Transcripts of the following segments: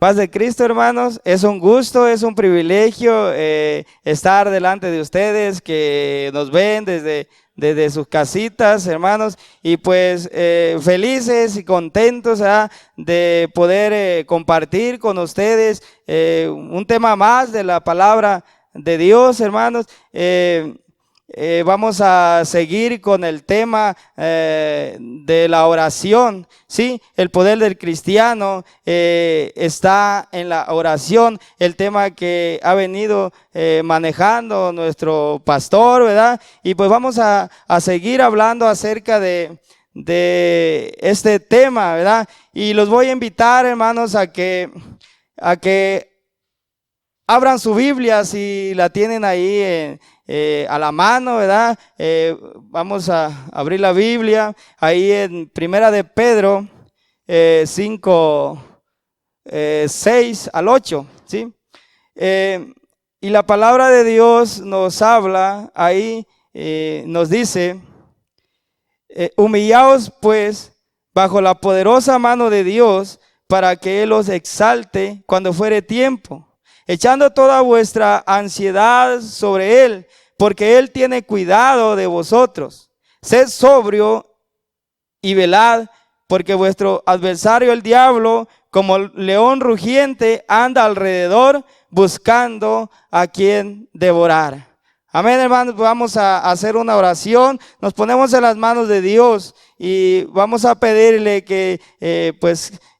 Paz de Cristo, hermanos. Es un gusto, es un privilegio estar delante de ustedes que nos ven desde sus casitas, hermanos, y pues felices y contentos de poder compartir con ustedes un tema más de la palabra de Dios, hermanos. Vamos a seguir con el tema de la oración, ¿sí? El poder del cristiano está en la oración, el tema que ha venido manejando nuestro pastor, ¿verdad? Y pues vamos a seguir hablando acerca de este tema, ¿verdad? Y los voy a invitar, hermanos, a que abran su Biblia si la tienen ahí a la mano, ¿verdad? Vamos a abrir la Biblia ahí en Primera de Pedro 5, 6 al 8, ¿sí? Y la palabra de Dios nos habla ahí, nos dice, humillaos pues bajo la poderosa mano de Dios para que Él os exalte cuando fuere tiempo, echando toda vuestra ansiedad sobre Él, porque Él tiene cuidado de vosotros. Sed sobrio y velad, porque vuestro adversario el diablo, como león rugiente, anda alrededor buscando a quien devorar. Amén, hermanos. Vamos a hacer una oración. Nos ponemos en las manos de Dios y vamos a pedirle que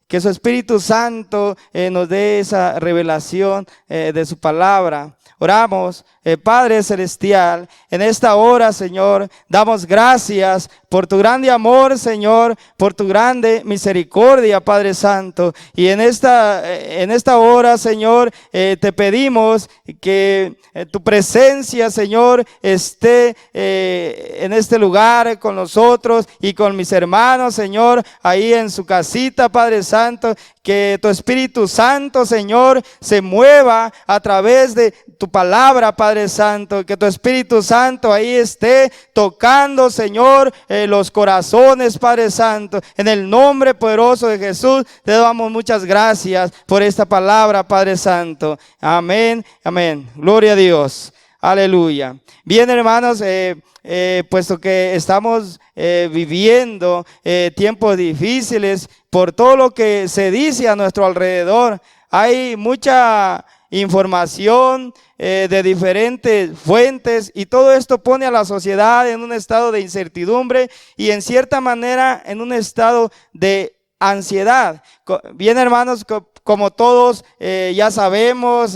que su Espíritu Santo nos dé esa revelación de su palabra. Oramos, Padre Celestial, en esta hora, Señor, damos gracias por tu grande amor, Señor, por tu grande misericordia, Padre Santo. Y en esta hora, Señor, te pedimos que tu presencia, Señor, esté en este lugar con nosotros y con mis hermanos, Señor, ahí en su casita, Padre Santo. Que tu Espíritu Santo, Señor, se mueva a través de tu palabra, Padre Santo. Que tu Espíritu Santo ahí esté tocando, Señor, los corazones, Padre Santo. En el nombre poderoso de Jesús, te damos muchas gracias por esta palabra, Padre Santo. Amén, amén. Gloria a Dios. Aleluya. Bien, hermanos, puesto que estamos viviendo tiempos difíciles por todo lo que se dice a nuestro alrededor, hay mucha información de diferentes fuentes y todo esto pone a la sociedad en un estado de incertidumbre y en cierta manera en un estado de ansiedad. Bien, hermanos, como todos ya sabemos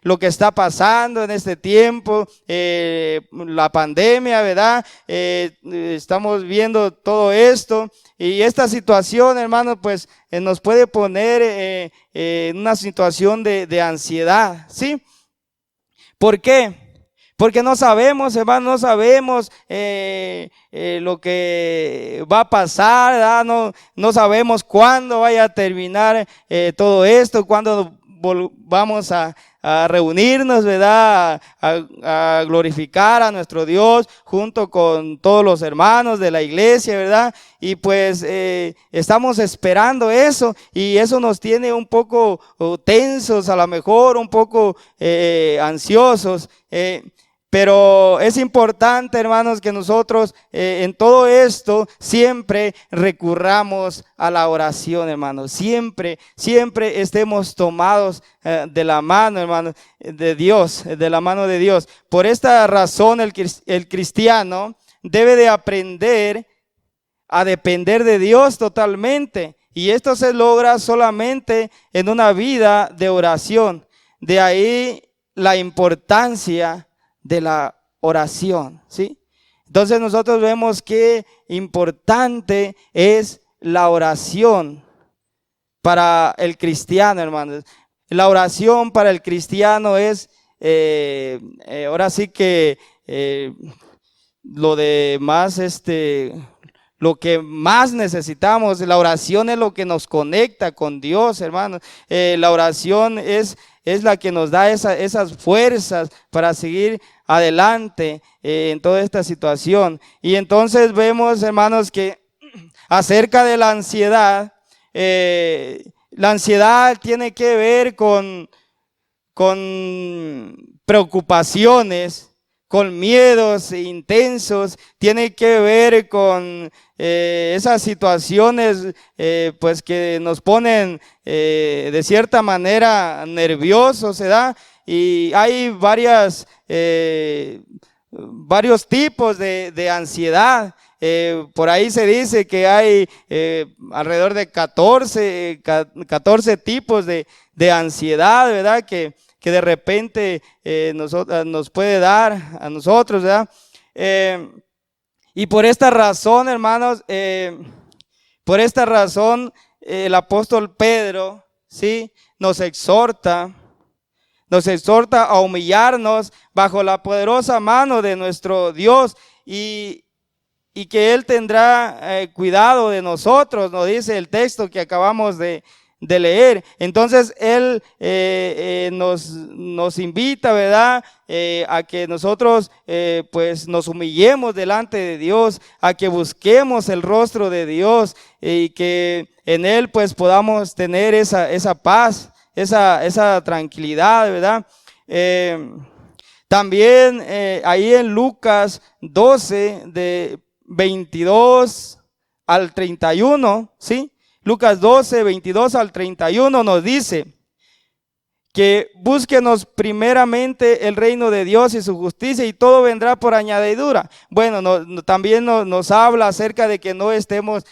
lo que está pasando en este tiempo, la pandemia, ¿verdad? Estamos viendo todo esto y esta situación, hermanos, pues nos puede poner en una situación de ansiedad, ¿sí? ¿Por qué? Porque no sabemos, hermano, no sabemos lo que va a pasar, ¿verdad? No sabemos cuándo vaya a terminar todo esto, cuándo vamos a reunirnos, ¿verdad? A glorificar a nuestro Dios junto con todos los hermanos de la iglesia, ¿verdad? Y pues estamos esperando eso y eso nos tiene un poco tensos, a lo mejor un poco ansiosos. Pero es importante, hermanos, que nosotros en todo esto siempre recurramos a la oración, hermanos. Siempre estemos tomados de la mano, hermanos, de Dios, de la mano de Dios. Por esta razón el cristiano debe de aprender a depender de Dios totalmente. Y esto se logra solamente en una vida de oración. De ahí la importancia de la oración, ¿sí? Entonces nosotros vemos qué importante es la oración para el cristiano, hermanos. La oración para el cristiano es, ahora sí que lo de más, lo que más necesitamos. La oración es lo que nos conecta con Dios, hermanos. La oración es la que nos da esas fuerzas para seguir adelante en toda esta situación. Y entonces vemos, hermanos, que acerca de la ansiedad, La ansiedad tiene que ver con preocupaciones, con miedos intensos, tiene que ver con esas situaciones pues que nos ponen de cierta manera nerviosos, ¿verdad? Y hay varios tipos de ansiedad. Por ahí se dice que hay alrededor de 14 tipos de ansiedad, ¿verdad? Que de repente nos puede dar a nosotros, ¿verdad? Y por esta razón, hermanos, por esta razón el apóstol Pedro, ¿sí? Nos exhorta a humillarnos bajo la poderosa mano de nuestro Dios y que Él tendrá cuidado de nosotros, nos dice el texto que acabamos de leer. Entonces Él nos invita, ¿verdad? A que nosotros pues nos humillemos delante de Dios, a que busquemos el rostro de Dios y que en Él pues podamos tener esa paz, esa tranquilidad, ¿verdad? También ahí en Lucas 12, de 22 al 31, ¿sí? Lucas 12, 22 al 31 nos dice que búsquenos primeramente el reino de Dios y su justicia y todo vendrá por añadidura. Bueno, también nos habla acerca de que no estemos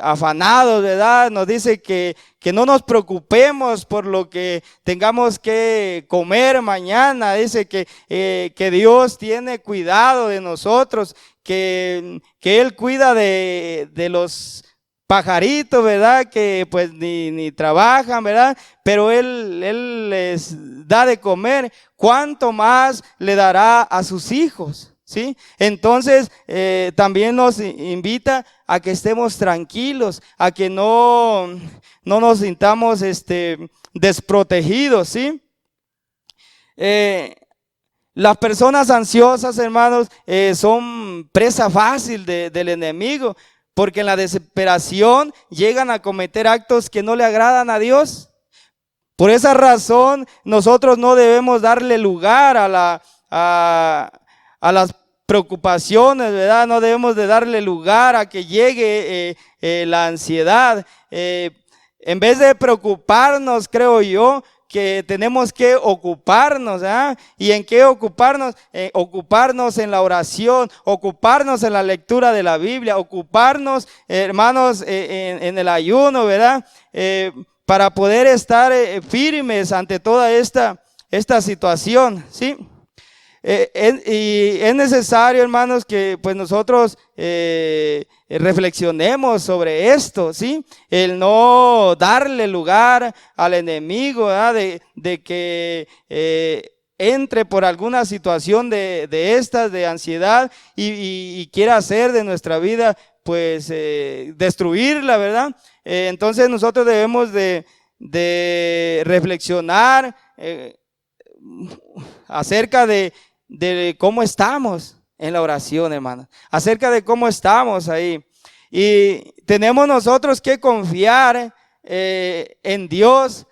afanados, ¿verdad? Nos dice que no nos preocupemos por lo que tengamos que comer mañana. Dice que Dios tiene cuidado de nosotros, que Él cuida de los pajaritos, ¿verdad? Que pues ni trabajan, ¿verdad? Pero Él les da de comer. ¿Cuánto más le dará a sus hijos? ¿Sí? Entonces también nos invita a que estemos tranquilos, a que no nos sintamos desprotegidos, ¿sí? Las personas ansiosas, hermanos, son presa fácil del enemigo, porque en la desesperación llegan a cometer actos que no le agradan a Dios. Por esa razón, nosotros no debemos darle lugar a las preocupaciones, ¿verdad? No debemos de darle lugar a que llegue la ansiedad. En vez de preocuparnos, creo yo, que tenemos que ocuparnos, ¿eh? ¿Y en qué ocuparnos? Ocuparnos en la oración, ocuparnos en la lectura de la Biblia, ocuparnos, hermanos, en el ayuno, ¿verdad? Para poder estar firmes ante toda esta situación, ¿sí? Y es necesario, hermanos, que pues nosotros reflexionemos sobre esto, ¿sí? El no darle lugar al enemigo, ¿verdad? De que entre por alguna situación de estas, de ansiedad y quiera hacer de nuestra vida, pues destruirla, ¿verdad? Entonces nosotros debemos de reflexionar acerca de cómo estamos en la oración, hermano, acerca de cómo estamos ahí. Y tenemos nosotros que confiar en Dios,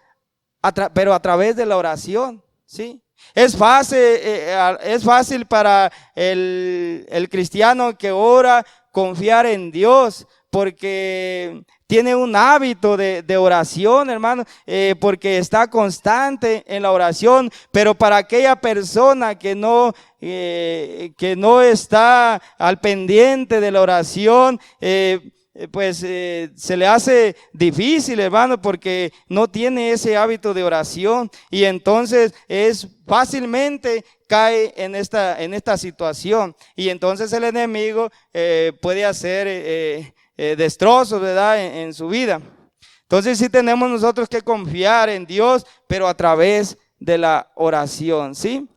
pero a través de la oración, ¿sí? Es fácil para el cristiano que ora confiar en Dios, porque tiene un hábito de oración, hermano, porque está constante en la oración. Pero para aquella persona que no está al pendiente de la oración, pues se le hace difícil, hermano, porque no tiene ese hábito de oración, y entonces fácilmente cae en esta situación, y entonces el enemigo puede hacer destrozos, ¿verdad? En su vida. Entonces sí tenemos nosotros que confiar en Dios, pero a través de la oración, ¿sí?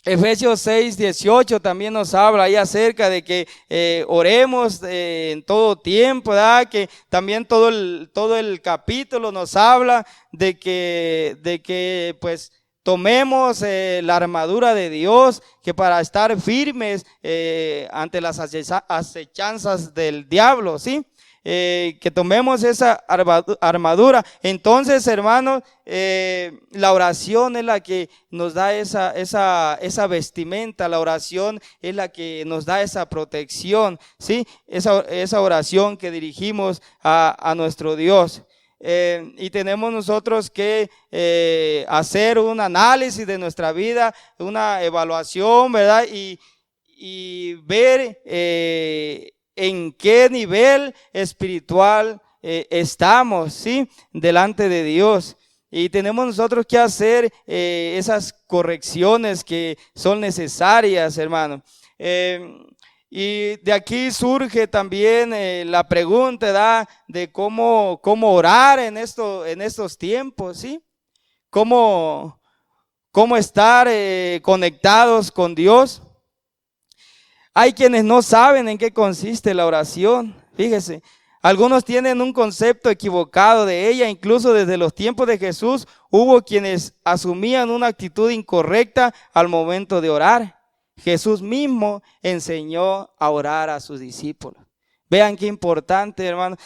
Efesios 6, 18 también nos habla ahí acerca de que oremos en todo tiempo, ¿verdad? Que también todo el capítulo nos habla de que pues tomemos la armadura de Dios, que para estar firmes ante las acechanzas del diablo, ¿sí? que tomemos esa armadura. Entonces, hermanos, la oración es la que nos da esa vestimenta, la oración es la que nos da esa protección, ¿sí? Esa oración que dirigimos a nuestro Dios. Y tenemos nosotros que hacer un análisis de nuestra vida, una evaluación, ¿verdad? Y ver en qué nivel espiritual estamos, ¿sí? Delante de Dios. Y tenemos nosotros que hacer esas correcciones que son necesarias, hermano. Y de aquí surge también la pregunta, ¿verdad? De cómo orar en estos tiempos, ¿sí? Cómo estar conectados con Dios. Hay quienes no saben en qué consiste la oración. Fíjese, algunos tienen un concepto equivocado de ella. Incluso desde los tiempos de Jesús hubo quienes asumían una actitud incorrecta al momento de orar. Jesús mismo enseñó a orar a sus discípulos. Vean qué importante, hermano.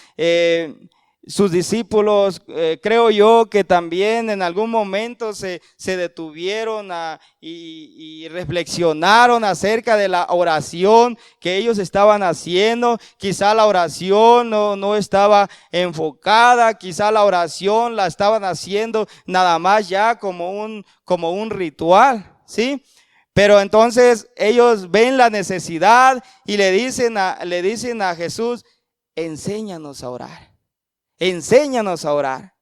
Sus discípulos, creo yo que también en algún momento se detuvieron y reflexionaron acerca de la oración que ellos estaban haciendo. Quizá la oración no estaba enfocada, quizá la oración la estaban haciendo nada más ya como un ritual, ¿sí? Pero entonces ellos ven la necesidad y le dicen a Jesús, enséñanos a orar. Enséñanos a orar.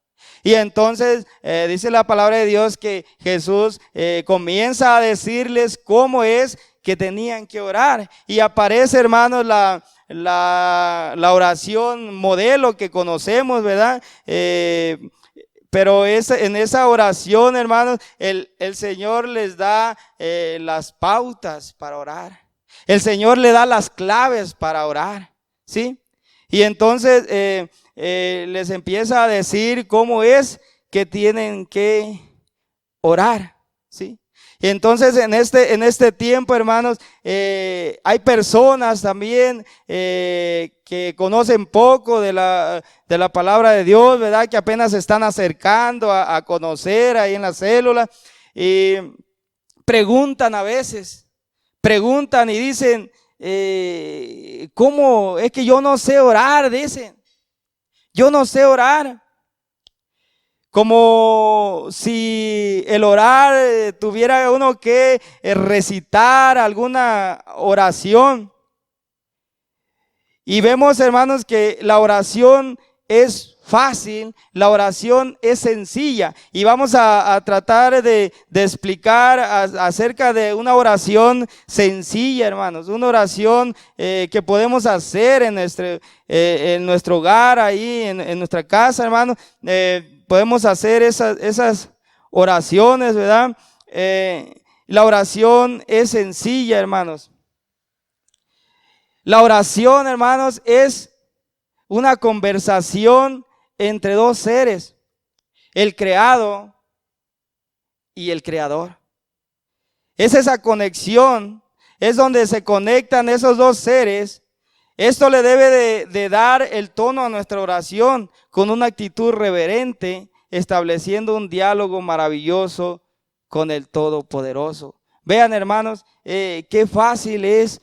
Y entonces dice la palabra de Dios que Jesús comienza a decirles cómo es que tenían que orar. Y aparece, hermanos, la oración modelo que conocemos, ¿verdad? Pero en esa oración, hermanos, el Señor les da las pautas para orar. El Señor le da las claves para orar, ¿sí? Y entonces les empieza a decir cómo es que tienen que orar, ¿sí? Y entonces en este tiempo, hermanos, hay personas también que conocen poco de la palabra de Dios, ¿verdad? Que apenas se están acercando a conocer ahí en la célula y preguntan a veces, y dicen, ¿cómo? Es que yo no sé orar, dicen. Yo no sé orar. Como si el orar tuviera uno que recitar alguna oración. Y vemos, hermanos, que la oración es fácil, la oración es sencilla. Y vamos a tratar de explicar acerca de una oración sencilla, hermanos. Una oración que podemos hacer en nuestro hogar, ahí en nuestra casa, hermanos. Podemos hacer esas oraciones, ¿verdad? La oración es sencilla, hermanos. La oración, hermanos, es una conversación entre dos seres, el creado y el creador. Es esa conexión, es donde se conectan esos dos seres. Esto le debe de dar el tono a nuestra oración con una actitud reverente, estableciendo un diálogo maravilloso con el Todopoderoso. Vean, hermanos, qué fácil es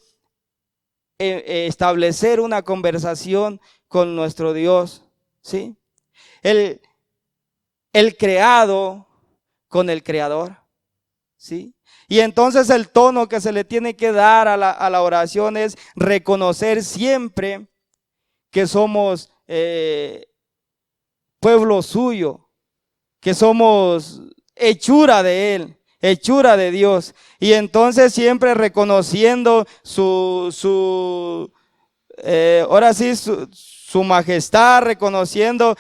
establecer una conversación con nuestro Dios, ¿sí? El creado con el creador, ¿sí? Y entonces el tono que se le tiene que dar a la oración es reconocer siempre que somos pueblo suyo, que somos hechura de Él, hechura de Dios. Y entonces siempre reconociendo ahora sí, su majestad, reconociendo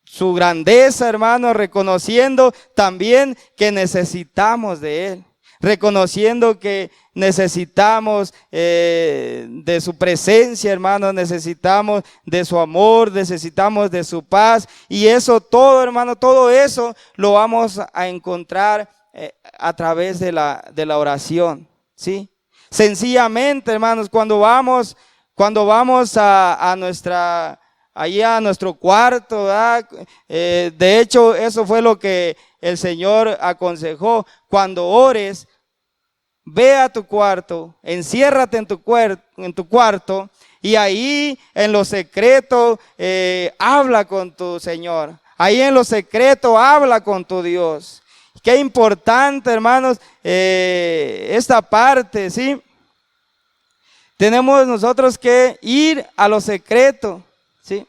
su grandeza, hermano, reconociendo también que necesitamos de Él, reconociendo que necesitamos de su presencia, hermano, necesitamos de su amor, necesitamos de su paz. Y eso todo, hermano, todo eso lo vamos a encontrar a través de la oración, ¿sí? Sencillamente, hermanos, cuando vamos cuando vamos allí a nuestro cuarto, ¿verdad? De hecho, eso fue lo que el Señor aconsejó. Cuando ores, ve a tu cuarto, enciérrate en tu cuarto, y ahí en lo secreto habla con tu Señor. Ahí en lo secreto habla con tu Dios. Qué importante, hermanos, esta parte, ¿sí? Tenemos nosotros que ir a lo secreto, ¿sí?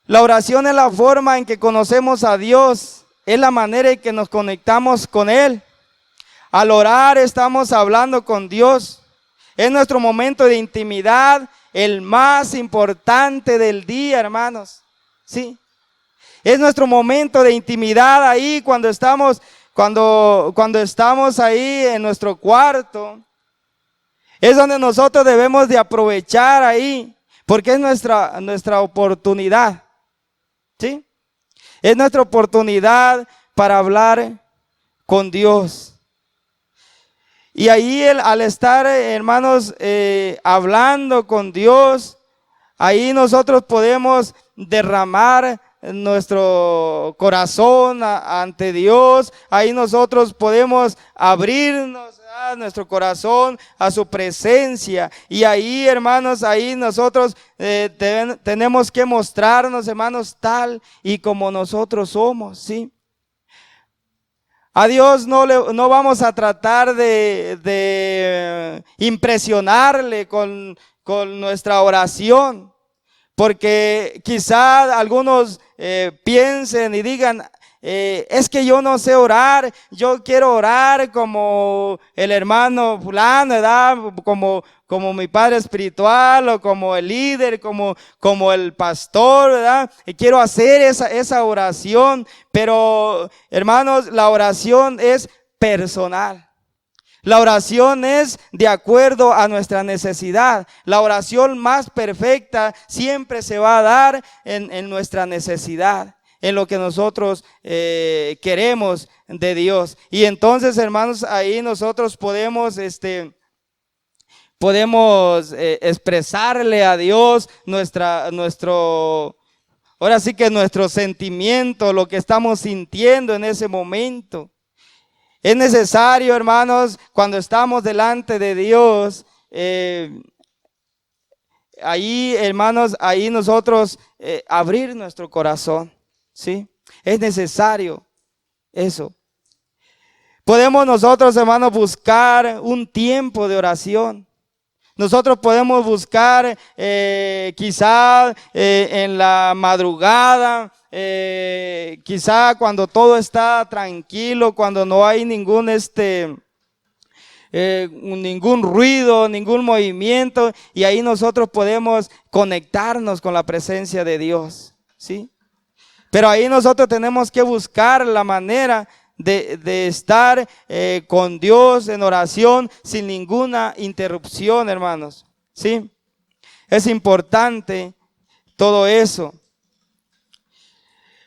La oración es la forma en que conocemos a Dios, es la manera en que nos conectamos con Él. Al orar estamos hablando con Dios. Es nuestro momento de intimidad, el más importante del día, hermanos, ¿sí? Es nuestro momento de intimidad ahí cuando estamos ahí en nuestro cuarto. Es donde nosotros debemos de aprovechar ahí, porque es nuestra oportunidad, ¿sí? Es nuestra oportunidad para hablar con Dios. Y ahí al estar, hermanos, hablando con Dios, ahí nosotros podemos derramar nuestro corazón ante Dios. Ahí nosotros podemos abrirnos nuestro corazón a su presencia. Y ahí, hermanos, ahí nosotros tenemos que mostrarnos, hermanos, tal y como nosotros somos, ¿sí? A Dios no vamos a tratar de impresionarle con nuestra oración, porque quizá algunos piensen y digan, es que yo no sé orar, yo quiero orar como el hermano fulano, ¿verdad? Como mi padre espiritual, o como el líder, como el pastor, ¿verdad? Y quiero hacer esa oración, pero hermanos, la oración es personal. La oración es de acuerdo a nuestra necesidad. La oración más perfecta siempre se va a dar en nuestra necesidad, en lo que nosotros queremos de Dios. Y entonces, hermanos, ahí nosotros podemos expresarle a Dios ahora sí que nuestro sentimiento, lo que estamos sintiendo en ese momento. Es necesario, hermanos, cuando estamos delante de Dios, ahí, hermanos, ahí nosotros abrir nuestro corazón, ¿sí? Es necesario eso. Podemos nosotros, hermanos, buscar un tiempo de oración. Nosotros podemos buscar quizá en la madrugada, quizá cuando todo está tranquilo, cuando no hay ningún ruido, ningún movimiento, y ahí nosotros podemos conectarnos con la presencia de Dios, ¿sí? Pero ahí nosotros tenemos que buscar la manera de estar con Dios en oración sin ninguna interrupción, hermanos, ¿sí? Es importante todo eso.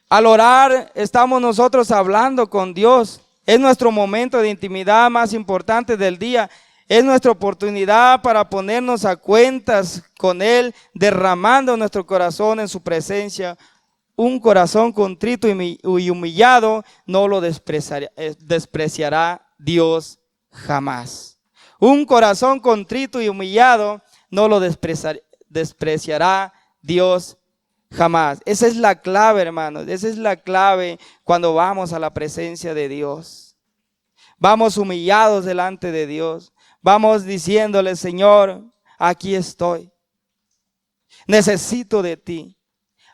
Al orar estamos nosotros hablando con Dios. Es nuestro momento de intimidad más importante del día. Es nuestra oportunidad para ponernos a cuentas con Él, derramando nuestro corazón en su presencia. Un corazón contrito y humillado no lo despreciará Dios jamás. Un corazón contrito y humillado no lo despreciará Dios jamás. Esa es la clave, hermanos. Esa es la clave cuando vamos a la presencia de Dios. Vamos humillados delante de Dios. Vamos diciéndole, Señor, aquí estoy. Necesito de ti.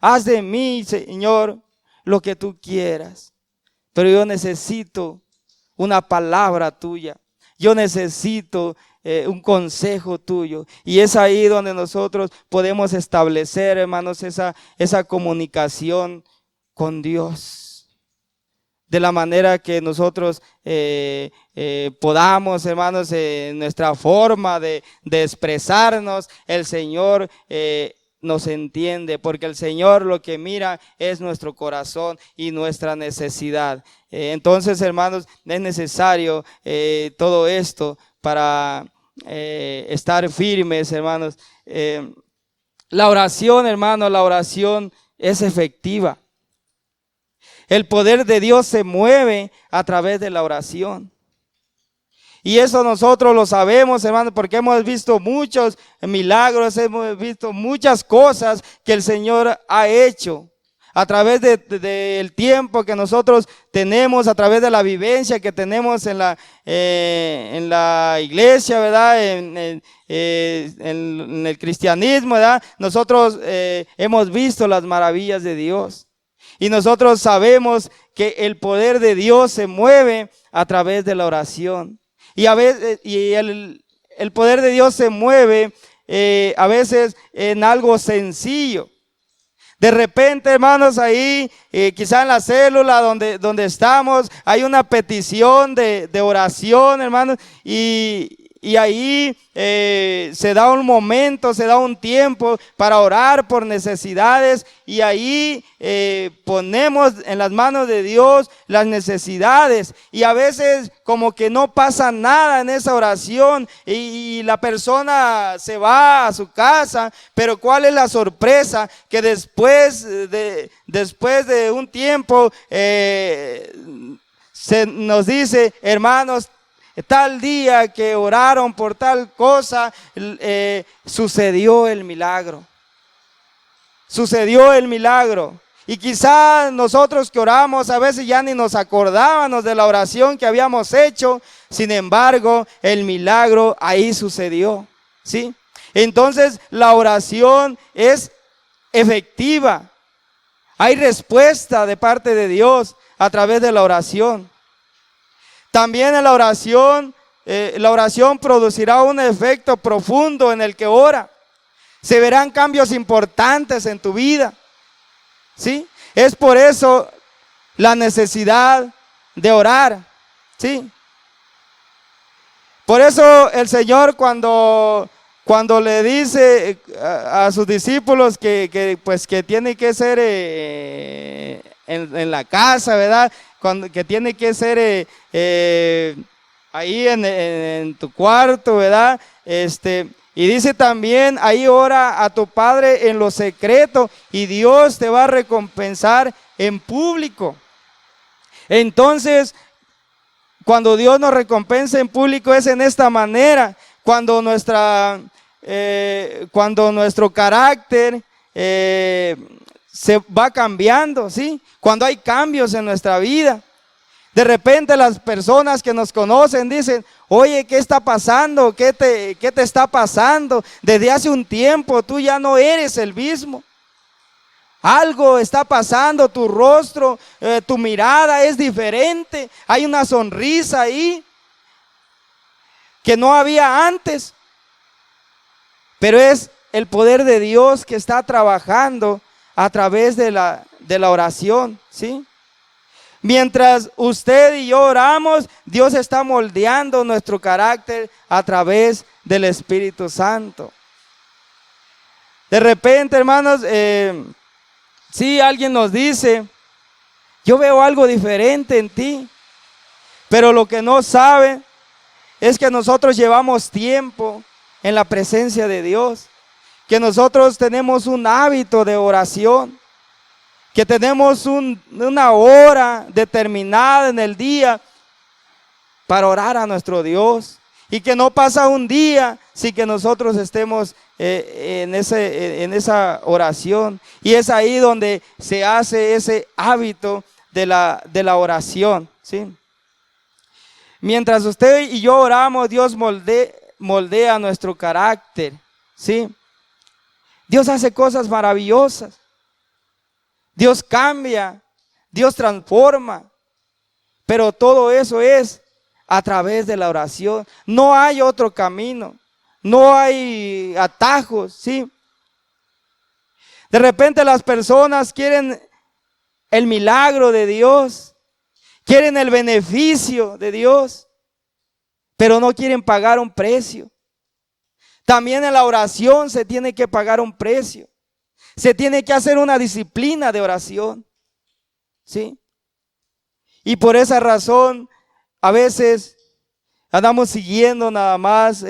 Haz de mí, Señor, lo que tú quieras. Pero yo necesito una palabra tuya. Yo necesito un consejo tuyo. Y es ahí donde nosotros podemos establecer, hermanos, esa comunicación con Dios. De la manera que nosotros podamos, hermanos, nuestra forma de expresarnos, el Señor nos entiende, porque el Señor lo que mira es nuestro corazón y nuestra necesidad. Entonces, hermanos, es necesario todo esto para estar firmes, hermanos. La oración, hermano, la oración es efectiva. El poder de Dios se mueve a través de la oración. Y eso nosotros lo sabemos, hermano, porque hemos visto muchos milagros, hemos visto muchas cosas que el Señor ha hecho a través del tiempo que nosotros tenemos, a través de la vivencia que tenemos en la iglesia, ¿verdad? En el cristianismo, ¿verdad? Nosotros hemos visto las maravillas de Dios. Y nosotros sabemos que el poder de Dios se mueve a través de la oración. Y a veces, el poder de Dios se mueve a veces en algo sencillo. De repente, hermanos, ahí, quizá en la célula donde estamos, hay una petición de oración, hermanos, y ahí se da un momento, se da un tiempo para orar por necesidades, y ahí ponemos en las manos de Dios las necesidades, y a veces como que no pasa nada en esa oración, y la persona se va a su casa, pero ¿cuál es la sorpresa? Que después de un tiempo se nos dice, hermanos, tal día que oraron por tal cosa, sucedió el milagro. Sucedió el milagro. Y quizá nosotros que oramos a veces ya ni nos acordábamos de la oración que habíamos hecho. Sin embargo, el milagro ahí sucedió, ¿sí? Entonces la oración es efectiva. Hay respuesta de parte de Dios a través de la oración. También en la oración producirá un efecto profundo en el que ora. Se verán cambios importantes en tu vida, ¿sí? Es por eso la necesidad de orar, ¿sí? Por eso el Señor cuando le dice a sus discípulos que tiene que ser en la casa, ¿verdad? Que tiene que ser ahí en tu cuarto, ¿verdad? Y dice también, ahí ora a tu Padre en lo secreto y Dios te va a recompensar en público. Entonces, cuando Dios nos recompensa en público es en esta manera, cuando nuestro carácter se va cambiando, ¿sí? Cuando hay cambios en nuestra vida. De repente las personas que nos conocen dicen, oye, ¿qué está pasando? ¿Qué te está pasando? Desde hace un tiempo tú ya no eres el mismo. Algo está pasando, tu rostro, tu mirada es diferente. Hay una sonrisa ahí que no había antes. Pero es el poder de Dios que está trabajando a través de la oración, ¿sí? Mientras usted y yo oramos, Dios está moldeando nuestro carácter a través del Espíritu Santo. De repente, hermanos, si alguien nos dice, yo veo algo diferente en ti, pero lo que no sabe es que nosotros llevamos tiempo en la presencia de Dios, que nosotros tenemos un hábito de oración, que tenemos una hora determinada en el día para orar a nuestro Dios, y que no pasa un día sin que nosotros estemos en esa oración. Y es ahí donde se hace ese hábito de la oración, ¿sí? Mientras usted y yo oramos, Dios moldea nuestro carácter, ¿sí? Dios hace cosas maravillosas. Dios cambia, Dios transforma, pero todo eso es a través de la oración. No hay otro camino, no hay atajos, ¿sí? De repente las personas quieren el milagro de Dios, quieren el beneficio de Dios, pero no quieren pagar un precio. También en la oración se tiene que pagar un precio. Se tiene que hacer una disciplina de oración, ¿sí? Y por esa razón, a veces Andamos siguiendo nada más,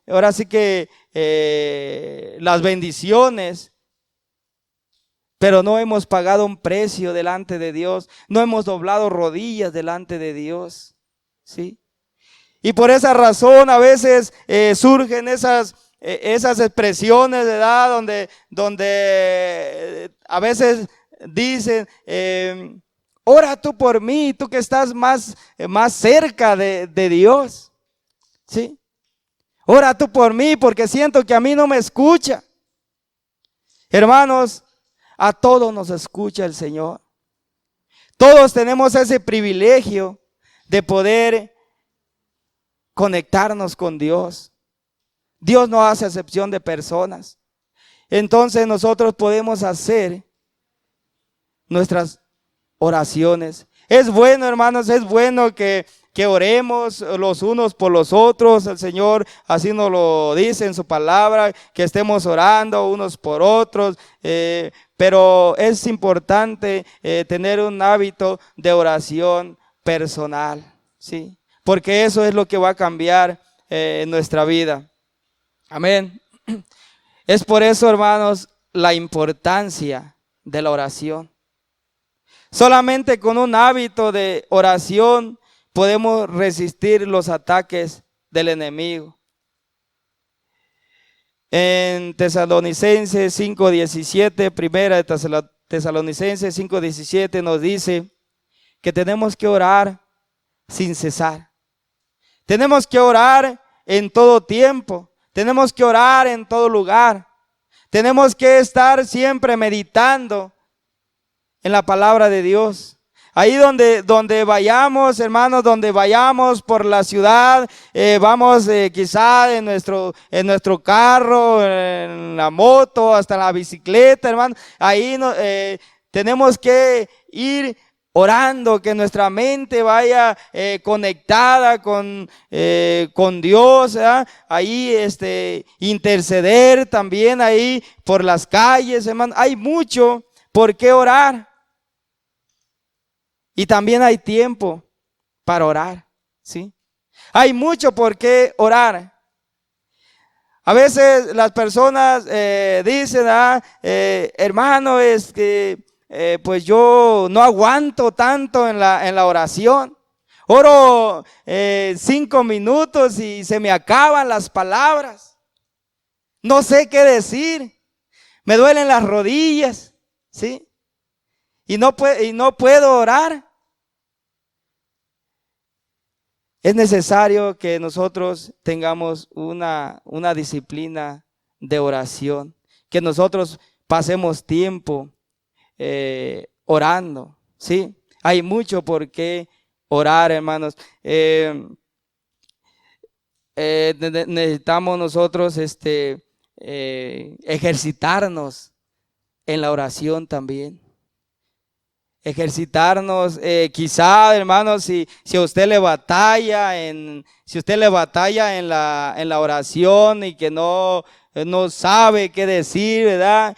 ahora sí que las bendiciones, pero no hemos pagado un precio delante de Dios, no hemos doblado rodillas delante de Dios, ¿sí? Y por esa razón a veces surgen esas expresiones, ¿verdad? Donde a veces dicen, ora tú por mí, tú que estás más cerca de Dios, ¿sí? Ora tú por mí porque siento que a mí no me escucha. Hermanos, a todos nos escucha el Señor. Todos tenemos ese privilegio de poder conectarnos con Dios. Dios no hace excepción de personas. Entonces nosotros podemos hacer nuestras oraciones. Es bueno, hermanos, es bueno que oremos los unos por los otros. El Señor así nos lo dice en su palabra, que estemos orando unos por otros. Pero es importante tener un hábito de oración personal, ¿sí? Porque eso es lo que va a cambiar nuestra vida. Amén. Es por eso, hermanos, la importancia de la oración. Solamente con un hábito de oración podemos resistir los ataques del enemigo. En Tesalonicenses 5:17, primera de Tesalonicenses 5:17 nos dice que tenemos que orar sin cesar. Tenemos que orar en todo tiempo. Tenemos que orar en todo lugar. Tenemos que estar siempre meditando en la palabra de Dios. Ahí donde vayamos, hermanos, donde vayamos por la ciudad, vamos quizá en nuestro carro, en la moto, hasta la bicicleta, hermano. Ahí tenemos que ir orando, que nuestra mente vaya conectada con Dios, ¿verdad? Ahí interceder también ahí por las calles, hermano. Hay mucho por qué orar. Y también hay tiempo para orar, ¿sí? Hay mucho por qué orar. A veces las personas dicen, hermano, es que pues yo no aguanto tanto en la oración. Oro 5 minutos y se me acaban las palabras. No sé qué decir. Me duelen las rodillas, ¿sí? Y no puedo orar. Es necesario que nosotros tengamos una disciplina de oración, que nosotros pasemos tiempo orando, ¿sí? Hay mucho por qué orar, hermanos. Necesitamos nosotros ejercitarnos en la oración también. Ejercitarnos, quizá, hermanos, si usted le batalla en la oración y que no sabe qué decir, ¿verdad?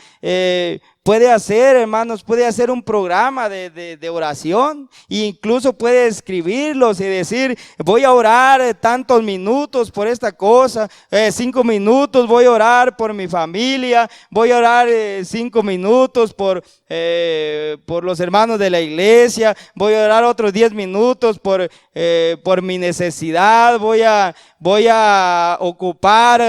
Puede hacer, hermanos, puede hacer un programa de oración e incluso puede escribirlos y decir, voy a orar tantos minutos por esta cosa, 5 minutos voy a orar por mi familia, voy a orar 5 minutos por los hermanos de la iglesia, voy a orar otros 10 minutos por mi necesidad, voy a ocupar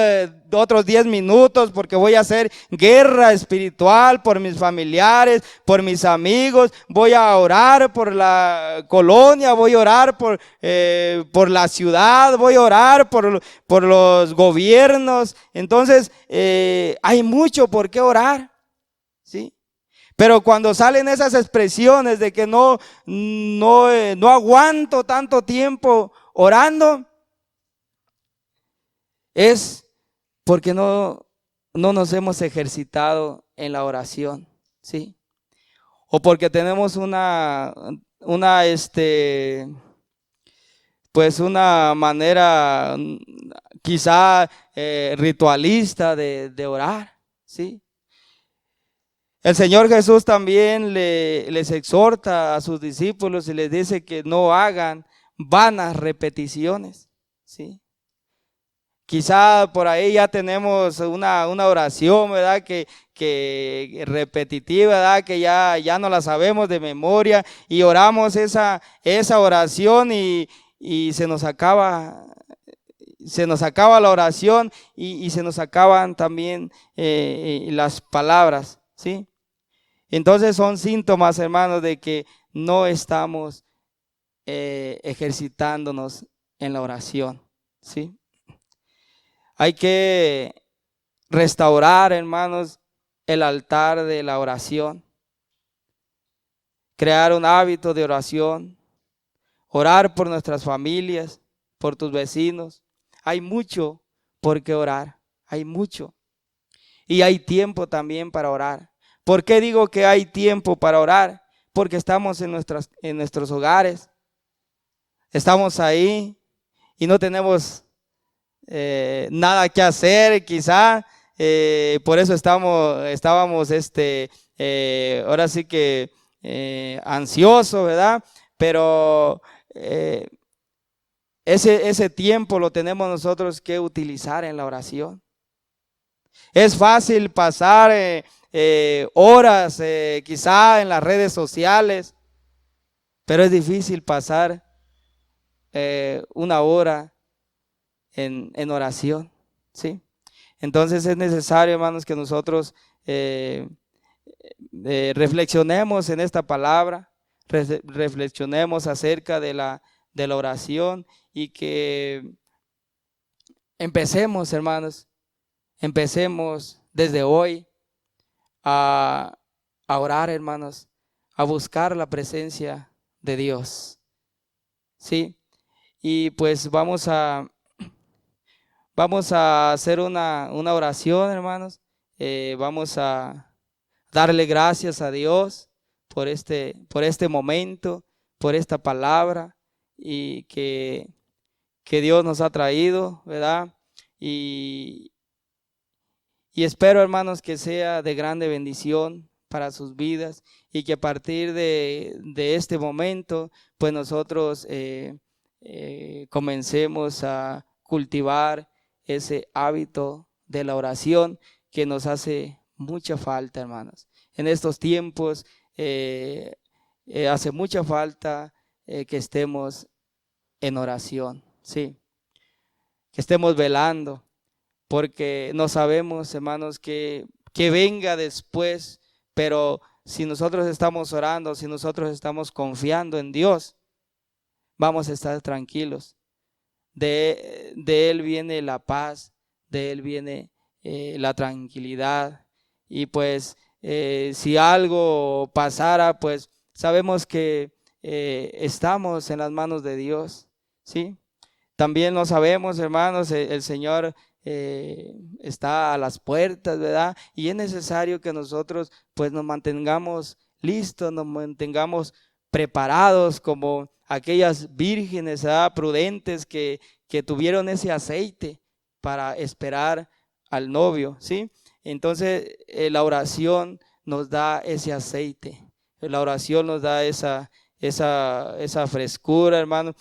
otros 10 minutos porque voy a hacer guerra espiritual por mis familiares, por mis amigos, voy a orar por la colonia, voy a orar por la ciudad, voy a orar por los gobiernos. Entonces hay mucho por qué orar, ¿sí? Pero cuando salen esas expresiones de que no aguanto tanto tiempo orando, es porque no nos hemos ejercitado en la oración, ¿sí? O porque tenemos pues una manera quizá ritualista de orar, ¿sí? El Señor Jesús también les exhorta a sus discípulos y les dice que no hagan vanas repeticiones, ¿sí? Quizá por ahí ya tenemos una oración, ¿verdad? Que repetitiva, ¿verdad? Que ya no la sabemos de memoria y oramos esa oración y se nos acaba la oración y se nos acaban también las palabras, ¿sí? Entonces son síntomas, hermanos, de que no estamos ejercitándonos en la oración, ¿sí? Hay que restaurar, hermanos, el altar de la oración, crear un hábito de oración, orar por nuestras familias, por tus vecinos. Hay mucho por qué orar, hay mucho. Y hay tiempo también para orar. ¿Por qué digo que hay tiempo para orar? Porque estamos en nuestros hogares, estamos ahí y no tenemos nada que hacer, quizá. Por eso estábamos ahora sí que ansiosos, ¿verdad? Pero ese tiempo lo tenemos nosotros que utilizar en la oración. Es fácil pasar horas quizá en las redes sociales, pero es difícil pasar una hora en oración, ¿sí? Entonces es necesario, hermanos, que nosotros reflexionemos en esta palabra, reflexionemos acerca de la oración y que empecemos, hermanos, empecemos desde hoy a orar, hermanos, a buscar la presencia de Dios, ¿sí? Y pues vamos a hacer una oración, hermanos. Vamos a darle gracias a Dios por este momento, por esta palabra y que Dios nos ha traído, ¿verdad? Y espero, hermanos, que sea de grande bendición para sus vidas y que a partir de este momento, pues nosotros comencemos a cultivar ese hábito de la oración que nos hace mucha falta, hermanos. En estos tiempos hace mucha falta que estemos en oración, sí, que estemos velando, porque no sabemos, hermanos, que venga después, pero si nosotros estamos orando, si nosotros estamos confiando en Dios, vamos a estar tranquilos. De Él viene la paz, de Él viene la tranquilidad. Y pues si algo pasara, pues sabemos que estamos en las manos de Dios, ¿sí? También lo sabemos, hermanos, el Señor está a las puertas, ¿verdad? Y es necesario que nosotros pues nos mantengamos listos, nos mantengamos preparados como aquellas vírgenes, ¿verdad?, prudentes que tuvieron ese aceite para esperar al novio, ¿sí? Entonces la oración nos da ese aceite, la oración nos da esa frescura, hermano.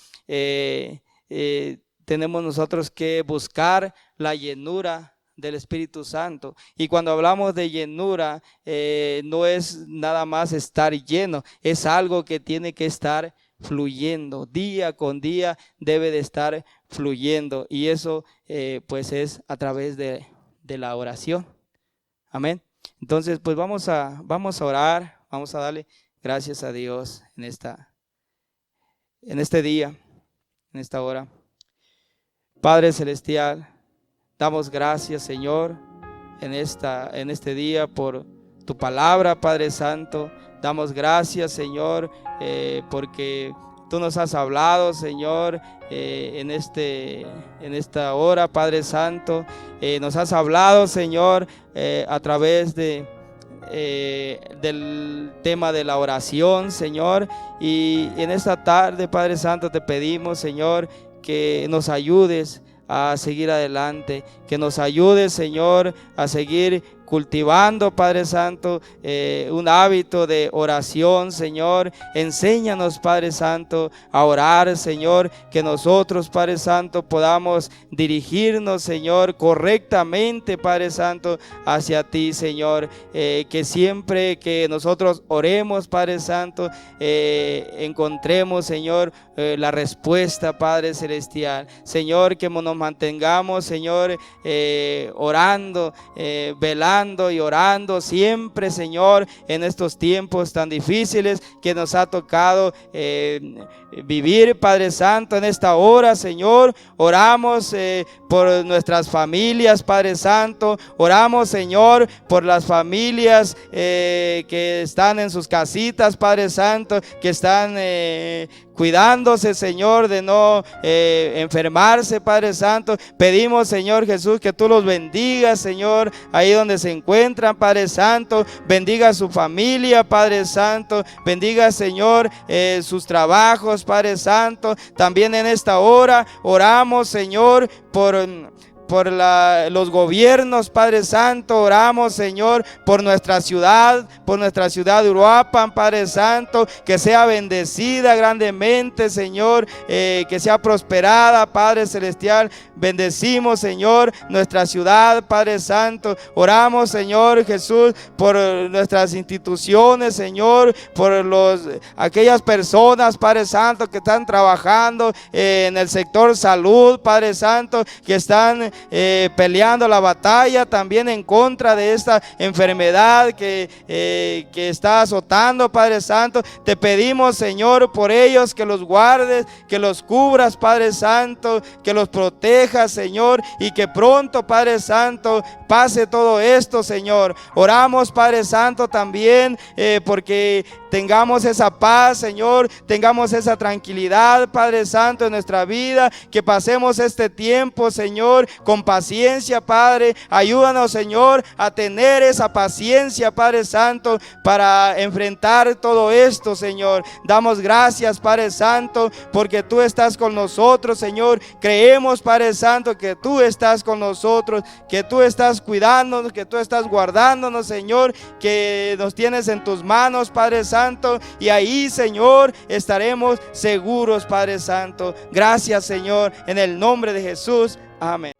Tenemos nosotros que buscar la llenura del Espíritu Santo. Y cuando hablamos de llenura, no es nada más estar lleno, es algo que tiene que estar fluyendo, día con día debe de estar fluyendo. Y eso pues es a través de la oración. Amén. Entonces pues vamos a orar, vamos a darle gracias a Dios en este día, en esta hora. Padre celestial, damos gracias, Señor, en este día por tu palabra, Padre Santo. Damos gracias, Señor, porque tú nos has hablado, Señor, en esta hora, Padre Santo. Nos has hablado, Señor, a través del tema de la oración, Señor. Y en esta tarde, Padre Santo, te pedimos, Señor, que nos ayudes a seguir adelante, que nos ayudes, Señor, a seguir cultivando, Padre Santo, un hábito de oración, Señor. Enséñanos, Padre Santo, a orar, Señor, que nosotros, Padre Santo, podamos dirigirnos, Señor, correctamente, Padre Santo, hacia ti, Señor. Que siempre que nosotros oremos, Padre Santo, encontremos, Señor, la respuesta, Padre Celestial. Señor, que nos mantengamos, Señor, orando, velando y orando siempre, Señor, en estos tiempos tan difíciles que nos ha tocado vivir, Padre Santo. En esta hora, Señor, oramos por nuestras familias, Padre Santo. Oramos, Señor, por las familias que están en sus casitas, Padre Santo, que están cuidándose, Señor, de no enfermarse, Padre Santo. Pedimos, Señor Jesús, que tú los bendigas, Señor, ahí donde se encuentran, Padre Santo. Bendiga a su familia, Padre Santo. Bendiga, Señor, sus trabajos, Padre Santo. También en esta hora oramos, Señor, por los gobiernos, Padre Santo. Oramos, Señor, por nuestra ciudad de Uruapan, Padre Santo, que sea bendecida grandemente, Señor, que sea prosperada, Padre Celestial. Bendecimos, Señor, nuestra ciudad, Padre Santo. Oramos, Señor Jesús, por nuestras instituciones, Señor, por aquellas personas, Padre Santo, que están trabajando en el sector salud, Padre Santo, que están peleando la batalla también en contra de esta enfermedad que está azotando, Padre Santo. Te pedimos, Señor, por ellos, que los guardes, que los cubras, Padre Santo, que los protejas, Señor, y que pronto, Padre Santo, pase todo esto, Señor. Oramos, Padre Santo, también porque tengamos esa paz, Señor, tengamos esa tranquilidad, Padre Santo, en nuestra vida, que pasemos este tiempo, Señor, con paciencia, Padre. Ayúdanos, Señor, a tener esa paciencia, Padre Santo, para enfrentar todo esto, Señor. Damos gracias, Padre Santo, porque tú estás con nosotros, Señor. Creemos, Padre Santo, que tú estás con nosotros, que tú estás cuidándonos, que tú estás guardándonos, Señor, que nos tienes en tus manos, Padre Santo. Y ahí, Señor, estaremos seguros, Padre Santo. Gracias, Señor, en el nombre de Jesús. Amén.